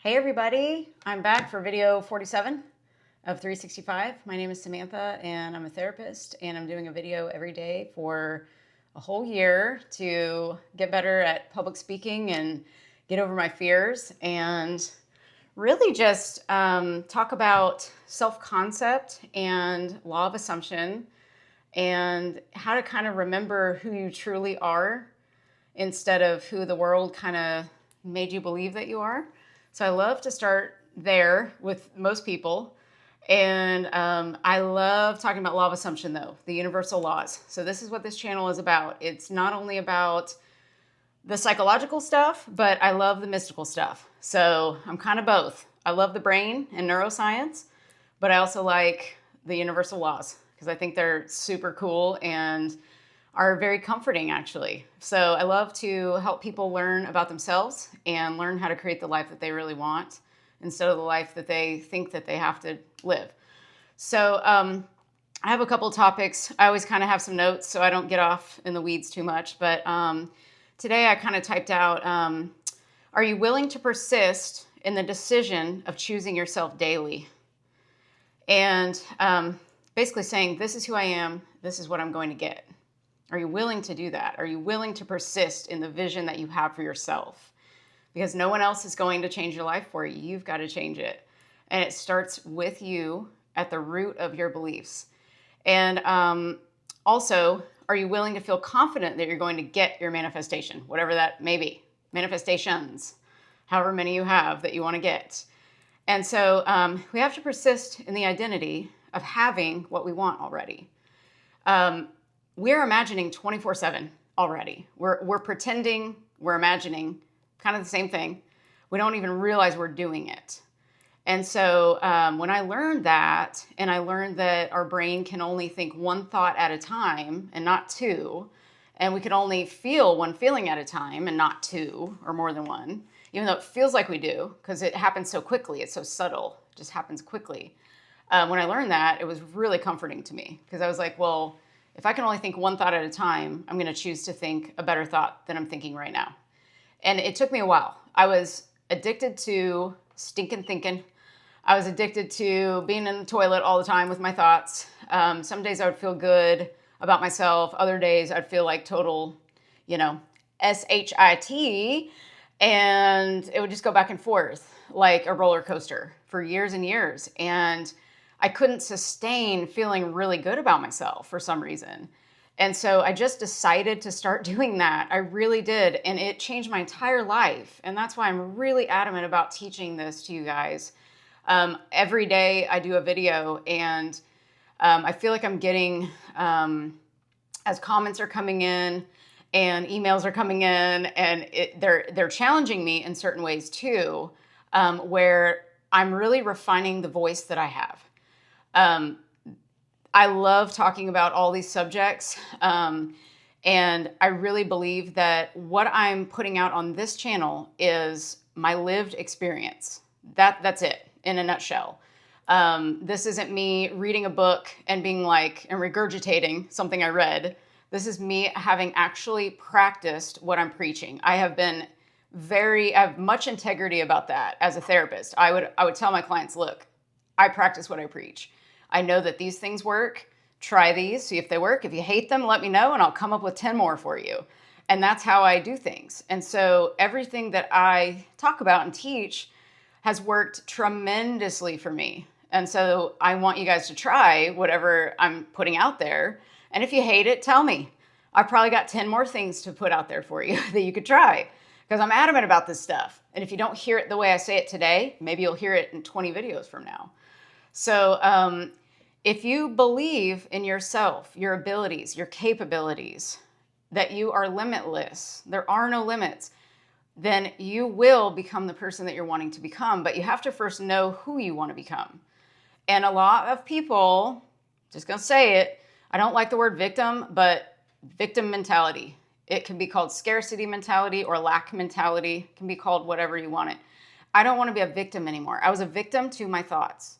Hey everybody, I'm back for video 47 of 365. My name is Samantha and I'm a therapist, and I'm doing a video every day for a whole year to get better at public speaking and get over my fears and really just talk about self-concept and law of assumption and how to kind of remember who you truly are instead of who the world kind of made you believe that you are. So I love to start there with most people. And I love talking about law of assumption, though, the universal laws. So this is what this channel is about. It's not only about the psychological stuff, but I love the mystical stuff. So I'm kind of both. I love the brain and neuroscience, but I also like the universal laws because I think they're super cool and are very comforting, actually. So I love to help people learn about themselves and learn how to create the life that they really want instead of the life that they think that they have to live. So I have a couple of topics. I always kind of have some notes so I don't get off in the weeds too much. But today I kind of typed out, are you willing to persist in the decision of choosing yourself daily? And basically saying, this is who I am, this is what I'm going to get. Are you willing to do that? Are you willing to persist in the vision that you have for yourself? Because no one else is going to change your life for you. You've got to change it. And it starts with you at the root of your beliefs. And also, are you willing to feel confident that you're going to get your manifestation, whatever that may be? Manifestations, however many you have that you want to get. And so we have to persist in the identity of having what we want already. We're imagining 24/7 already. We're pretending, we're imagining kind of the same thing. We don't even realize we're doing it. And so when I learned that, and I learned that our brain can only think one thought at a time and not two, and we can only feel one feeling at a time and not two or more than one, even though it feels like we do, because it happens so quickly, it's so subtle, it just happens quickly. When I learned that, it was really comforting to me, because I was like, well, if I can only think one thought at a time, I'm going to choose to think a better thought than I'm thinking right now. And it took me a while. I was addicted to stinking thinking. I was addicted to being in the toilet all the time with my thoughts. Some days I would feel good about myself. Other days I'd feel like total, SHIT. And it would just go back and forth like a roller coaster for years and years. And I couldn't sustain feeling really good about myself for some reason. And so I just decided to start doing that. I really did. And it changed my entire life. And that's why I'm really adamant about teaching this to you guys. Every day I do a video, and I feel like I'm getting, as comments are coming in and emails are coming in, and they're challenging me in certain ways too, where I'm really refining the voice that I have. I love talking about all these subjects, and I really believe that what I'm putting out on this channel is my lived experience. That's it in a nutshell. This isn't me reading a book and being like, and regurgitating something I read. This is me having actually practiced what I'm preaching. I have much integrity about that as a therapist. I would tell my clients, look, I practice what I preach. I know that these things work. Try these, see if they work. If you hate them, let me know, and I'll come up with 10 more for you. And that's how I do things. And so everything that I talk about and teach has worked tremendously for me. And so I want you guys to try whatever I'm putting out there. And if you hate it, tell me. I've probably got 10 more things to put out there for you that you could try, because I'm adamant about this stuff. And if you don't hear it the way I say it today, maybe you'll hear it in 20 videos from now. So if you believe in yourself, your abilities, your capabilities, that you are limitless, there are no limits, then you will become the person that you're wanting to become. But you have to first know who you want to become. And a lot of people, just going to say it, I don't like the word victim, but victim mentality. It can be called scarcity mentality or lack mentality. It can be called whatever you want it. I don't want to be a victim anymore. I was a victim to my thoughts.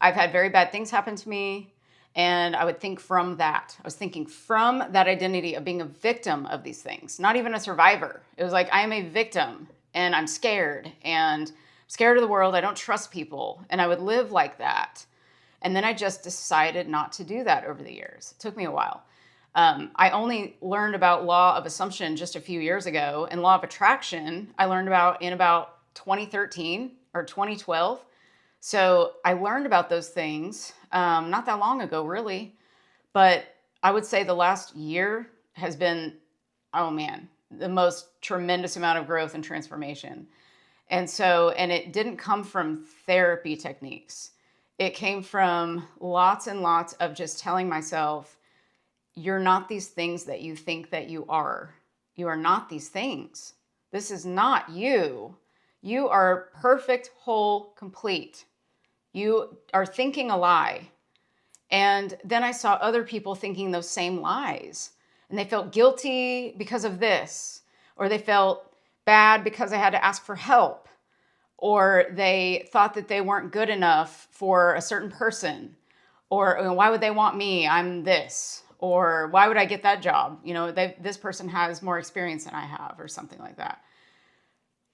I've had very bad things happen to me, and I would think from that. I was thinking from that identity of being a victim of these things, not even a survivor. It was like, I am a victim, and I'm scared, and scared of the world. I don't trust people. And I would live like that. And then I just decided not to do that over the years. It took me a while. I only learned about law of assumption just a few years ago, and law of attraction I learned about in about 2013 or 2012. So I learned about those things not that long ago, really. But I would say the last year has been, oh man, the most tremendous amount of growth and transformation. And it didn't come from therapy techniques. It came from lots and lots of just telling myself, you're not these things that you think that you are. You are not these things. This is not you. You are perfect, whole, complete. You are thinking a lie. And then I saw other people thinking those same lies. And they felt guilty because of this. Or they felt bad because I had to ask for help. Or they thought that they weren't good enough for a certain person. Or why would they want me? I'm this. Or why would I get that job? This person has more experience than I have, or something like that.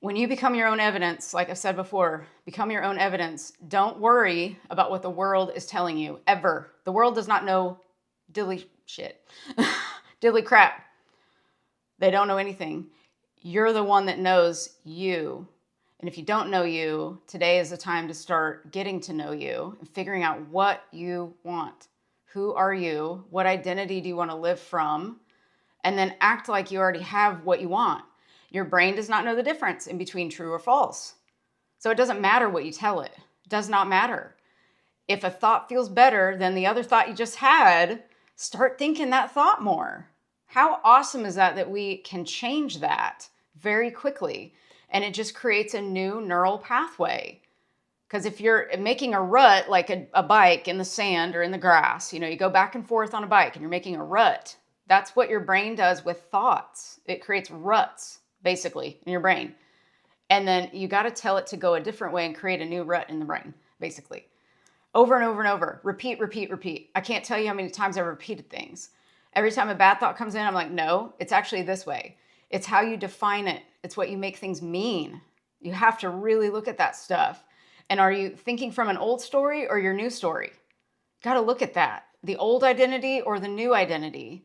When you become your own evidence, like I've said before, become your own evidence. Don't worry about what the world is telling you, ever. The world does not know diddly shit. Diddly crap. They don't know anything. You're the one that knows you. And if you don't know you, today is the time to start getting to know you and figuring out what you want. Who are you? What identity do you want to live from? And then act like you already have what you want. Your brain does not know the difference in between true or false. So it doesn't matter what you tell it. It does not matter. If a thought feels better than the other thought you just had, start thinking that thought more. How awesome is that we can change that very quickly? And it just creates a new neural pathway. Because if you're making a rut, like a bike in the sand or in the grass, you go back and forth on a bike and you're making a rut. That's what your brain does with thoughts. It creates ruts, basically, in your brain. And then you got to tell it to go a different way and create a new rut in the brain, basically. Over and over and over. Repeat, repeat, repeat. I can't tell you how many times I've repeated things. Every time a bad thought comes in, I'm like, no, it's actually this way. It's how you define it. It's what you make things mean. You have to really look at that stuff. And are you thinking from an old story or your new story? Got to look at that. The old identity or the new identity.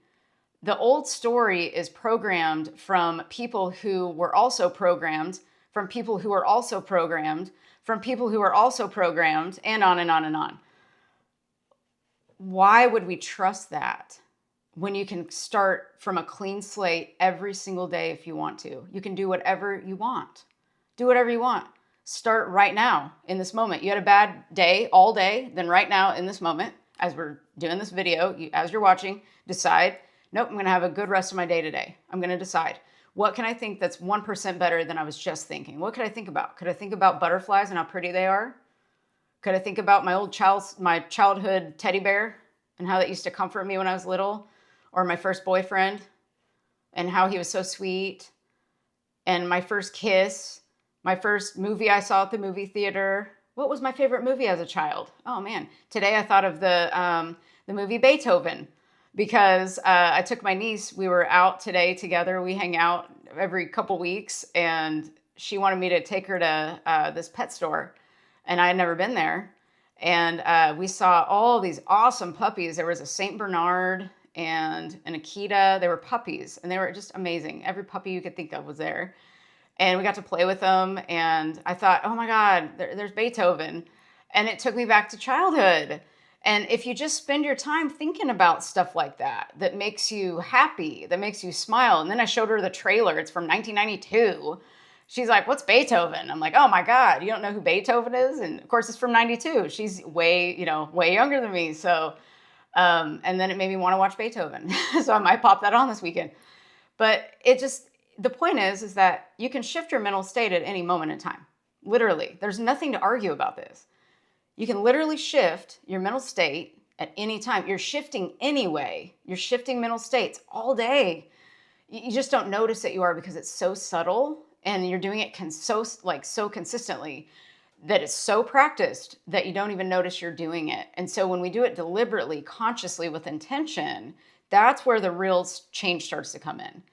The old story is programmed from people who were also programmed, from people who are also programmed, from people who are also programmed, and on and on and on. Why would we trust that when you can start from a clean slate every single day if you want to? You can do whatever you want. Do whatever you want. Start right now in this moment. You had a bad day all day, then right now in this moment, as we're doing this video, as you're watching, decide, nope, I'm going to have a good rest of my day today. I'm going to decide, what can I think that's 1% better than I was just thinking? What could I think about? Could I think about butterflies and how pretty they are? Could I think about my childhood teddy bear and how that used to comfort me when I was little? Or my first boyfriend and how he was so sweet? And my first kiss, my first movie I saw at the movie theater. What was my favorite movie as a child? Oh man, today I thought of the movie Beethoven, because I took my niece. We were out today together. We hang out every couple weeks, and she wanted me to take her to this pet store, and I had never been there. And we saw all these awesome puppies. There was a Saint Bernard and an Akita. They were puppies, and they were just amazing. Every puppy you could think of was there. And we got to play with them, and I thought, oh my God, there's Beethoven. And it took me back to childhood. And if you just spend your time thinking about stuff like that, that makes you happy, that makes you smile. And then I showed her the trailer. It's from 1992. She's like, what's Beethoven? I'm like, oh my God, you don't know who Beethoven is? And of course it's from 92. She's way younger than me. So, and then it made me want to watch Beethoven. So I might pop that on this weekend. But the point is that you can shift your mental state at any moment in time. Literally, there's nothing to argue about this. You can literally shift your mental state at any time. You're shifting anyway. You're shifting mental states all day. You just don't notice that you are, because it's so subtle, and you're doing it so consistently that it's so practiced that you don't even notice you're doing it. And so when we do it deliberately, consciously, with intention, that's where the real change starts to come in.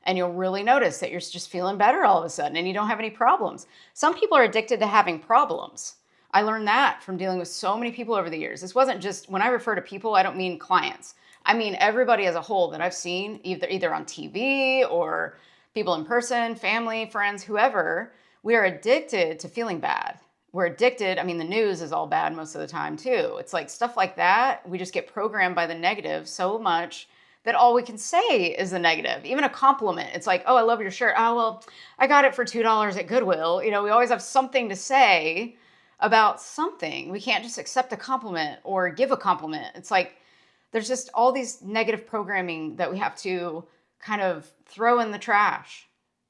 And you'll really notice that you're just feeling better all of a sudden and you don't have any problems. Some people are addicted to having problems. I learned that from dealing with so many people over the years. This wasn't just, when I refer to people, I don't mean clients. I mean everybody as a whole that I've seen, either on TV or people in person, family, friends, whoever. We are addicted to feeling bad. We're addicted. I mean, the news is all bad most of the time too. It's like stuff like that. We just get programmed by the negative so much that all we can say is the negative. Even a compliment. It's like, oh, I love your shirt. Oh, well, I got it for $2 at Goodwill. You know, we always have something to say about something. We can't just accept a compliment or give a compliment. It's like there's just all these negative programming that we have to kind of throw in the trash.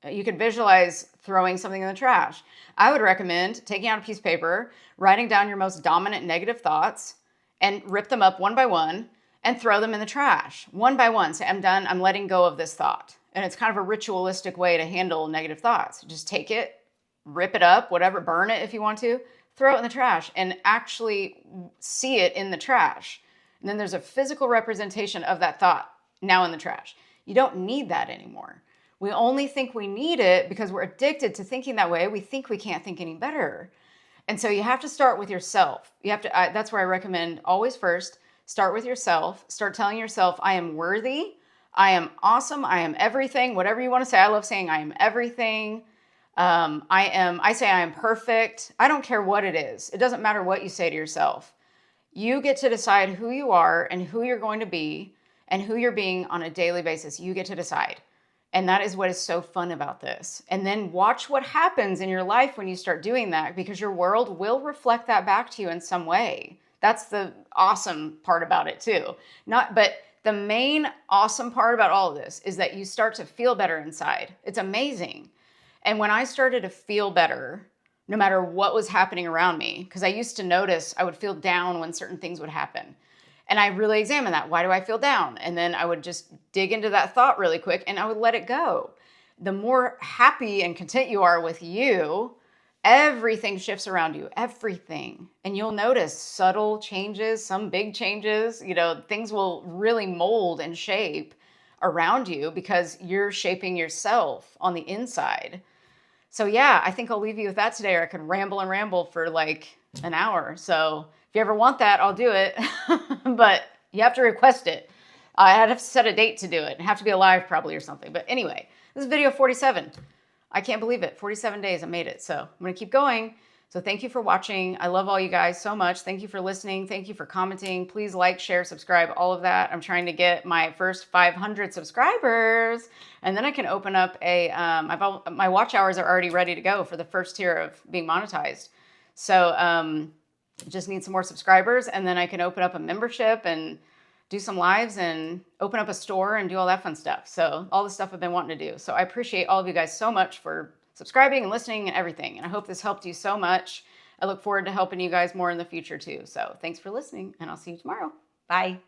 You could visualize throwing something in the trash. I would recommend taking out a piece of paper, writing down your most dominant negative thoughts, and rip them up one by one and throw them in the trash one by one. Say, I'm done. I'm letting go of this thought. And it's kind of a ritualistic way to handle negative thoughts. Just take it, rip it up, whatever, burn it if you want to, throw it in the trash and actually see it in the trash. And then there's a physical representation of that thought now in the trash. You don't need that anymore. We only think we need it because we're addicted to thinking that way. We think we can't think any better. And so you have to start with yourself. You have to. That's where I recommend always first, start with yourself. Start telling yourself, I am worthy. I am awesome. I am everything. Whatever you want to say. I love saying I am everything. I say I am perfect. I don't care what it is. It doesn't matter what you say to yourself. You get to decide who you are and who you're going to be and who you're being on a daily basis. You get to decide. And that is what is so fun about this. And then watch what happens in your life when you start doing that, because your world will reflect that back to you in some way. That's the awesome part about it too. But the main awesome part about all of this is that you start to feel better inside. It's amazing. And when I started to feel better, no matter what was happening around me, because I used to notice I would feel down when certain things would happen. And I really examined that. Why do I feel down? And then I would just dig into that thought really quick and I would let it go. The more happy and content you are with you, everything shifts around you, everything. And you'll notice subtle changes, some big changes, things will really mold and shape around you because you're shaping yourself on the inside. So yeah, I think I'll leave you with that today, or I could ramble and ramble for like an hour. So if you ever want that, I'll do it. But you have to request it. I'd have to set a date to do it and have to be alive probably or something. But anyway, this is video 47. I can't believe it. 47 days I made it. So I'm going to keep going. So thank you for watching. I love all you guys so much. Thank you for listening. Thank you for commenting. Please like, share, subscribe, all of that. I'm trying to get my first 500 subscribers. And then I can open up my watch hours are already ready to go for the first tier of being monetized. So just need some more subscribers, and then I can open up a membership and do some lives and open up a store and do all that fun stuff. So all the stuff I've been wanting to do. So I appreciate all of you guys so much for subscribing and listening and everything. And I hope this helped you so much. I look forward to helping you guys more in the future too. So thanks for listening, and I'll see you tomorrow. Bye.